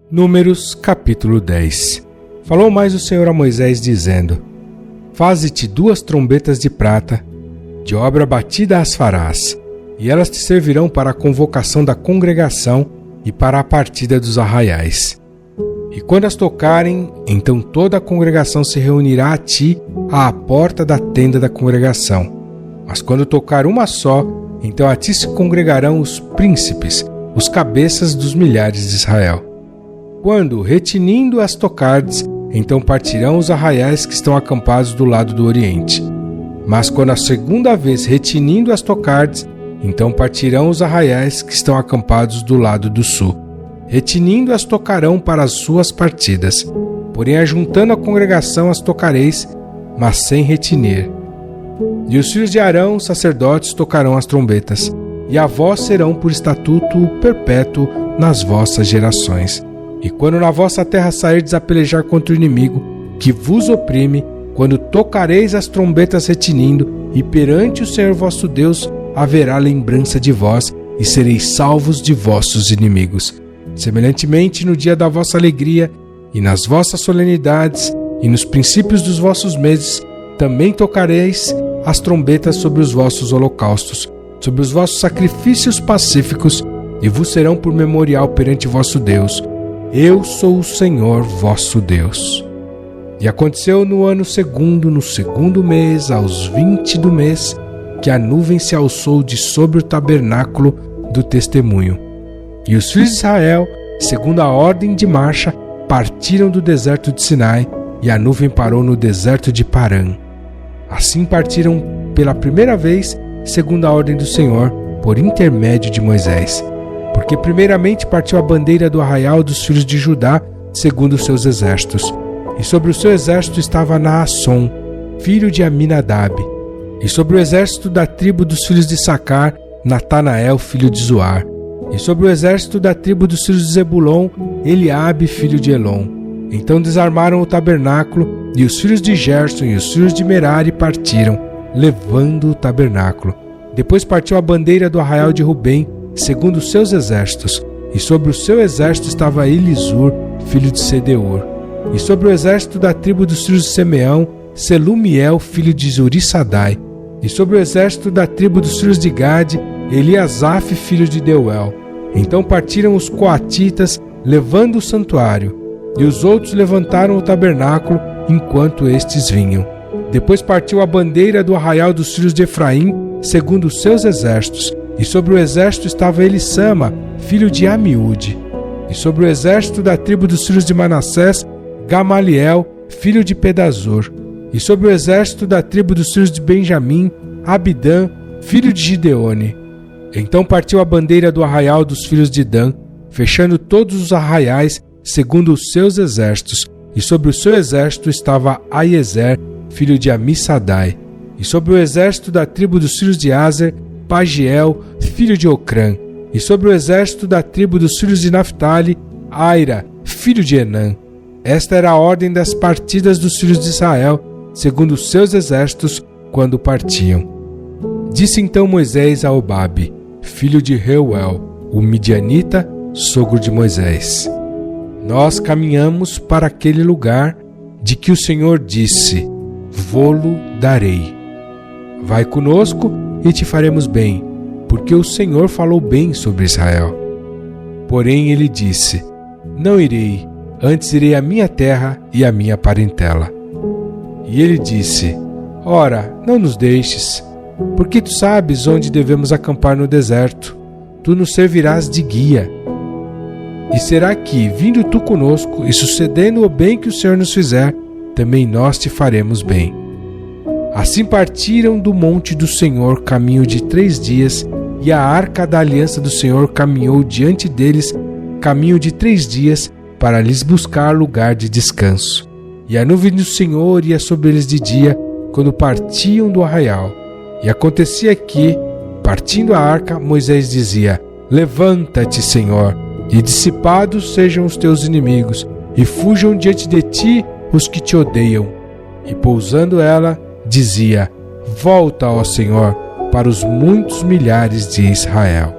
Números capítulo 10. Falou mais o Senhor a Moisés, dizendo: Faze-te 2 trombetas de prata, de obra batida as farás, e elas te servirão para a convocação da congregação e para a partida dos arraiais. E quando as tocarem, então toda a congregação se reunirá a ti à porta da tenda da congregação. Mas quando tocar uma só, então a ti se congregarão os príncipes, os cabeças dos milhares de Israel. Quando, retinindo as tocardes, então partirão os arraiais que estão acampados do lado do oriente. Mas quando a segunda vez retinindo as tocardes, então partirão os arraiais que estão acampados do lado do sul. Retinindo as tocarão para as suas partidas. Porém, ajuntando a congregação as tocareis, mas sem retinir. E os filhos de Arão, sacerdotes, tocarão as trombetas, e a vós serão por estatuto perpétuo nas vossas gerações. E quando na vossa terra sairdes a pelejar contra o inimigo, que vos oprime, quando tocareis as trombetas retinindo, e perante o Senhor vosso Deus haverá lembrança de vós, e sereis salvos de vossos inimigos. Semelhantemente, no dia da vossa alegria, e nas vossas solenidades, e nos princípios dos vossos meses, também tocareis as trombetas sobre os vossos holocaustos, sobre os vossos sacrifícios pacíficos, e vos serão por memorial perante vosso Deus. Eu sou o Senhor vosso Deus. E aconteceu no ano segundo, no segundo mês, aos 20 do mês, que a nuvem se alçou de sobre o tabernáculo do testemunho. E os filhos de Israel, segundo a ordem de marcha, partiram do deserto de Sinai, e a nuvem parou no deserto de Parã. Assim partiram pela primeira vez, segundo a ordem do Senhor, por intermédio de Moisés. Porque primeiramente partiu a bandeira do arraial dos filhos de Judá, segundo os seus exércitos. E sobre o seu exército estava Naasson, filho de Aminadab. E sobre o exército da tribo dos filhos de Issacar, Natanael, filho de Zoar. E sobre o exército da tribo dos filhos de Zebulon, Eliabe, filho de Elon. Então desarmaram o tabernáculo, e os filhos de Gerson e os filhos de Merari partiram, levando o tabernáculo. Depois partiu a bandeira do arraial de Rubem, segundo os seus exércitos, e sobre o seu exército estava Elisur, filho de Sedeur. E sobre o exército da tribo dos filhos de Simeão, Selumiel, filho de Zurissadai. E sobre o exército da tribo dos filhos de Gade, Eliasaf, filho de Deuel. Então partiram os coatitas, levando o santuário, e os outros levantaram o tabernáculo, enquanto estes vinham. Depois partiu a bandeira do arraial dos filhos de Efraim, segundo os seus exércitos, e sobre o exército estava Elissama, filho de Amiúde. E sobre o exército da tribo dos filhos de Manassés, Gamaliel, filho de Pedazur. E sobre o exército da tribo dos filhos de Benjamim, Abidã, filho de Gideone. Então partiu a bandeira do arraial dos filhos de Dan, fechando todos os arraiais, segundo os seus exércitos. E sobre o seu exército estava Aiezer, filho de Amissadai. E sobre o exército da tribo dos filhos de Aser, Pagiel, filho de Ocrã. E sobre o exército da tribo dos filhos de Naphtali, Aira, filho de Enã. Esta era a ordem das partidas dos filhos de Israel, segundo os seus exércitos, quando partiam. Disse então Moisés a Obabe, filho de Reuel, o midianita, sogro de Moisés: Nós caminhamos para aquele lugar de que o Senhor disse: Vô-lo darei. Vai conosco e te faremos bem, porque o Senhor falou bem sobre Israel. Porém ele disse: Não irei, antes irei à minha terra e à minha parentela. E ele disse: Ora, não nos deixes, porque tu sabes onde devemos acampar no deserto. Tu nos servirás de guia. E será que, vindo tu conosco e sucedendo o bem que o Senhor nos fizer, também nós te faremos bem. Assim partiram do monte do Senhor caminho de 3 dias, e a arca da aliança do Senhor caminhou diante deles caminho de 3 dias, para lhes buscar lugar de descanso. E a nuvem do Senhor ia sobre eles de dia, quando partiam do arraial. E acontecia que, partindo a arca, Moisés dizia: Levanta-te, Senhor, e dissipados sejam os teus inimigos, e fujam diante de ti os que te odeiam. E pousando ela, dizia: Volta, ó Senhor, para os muitos milhares de Israel.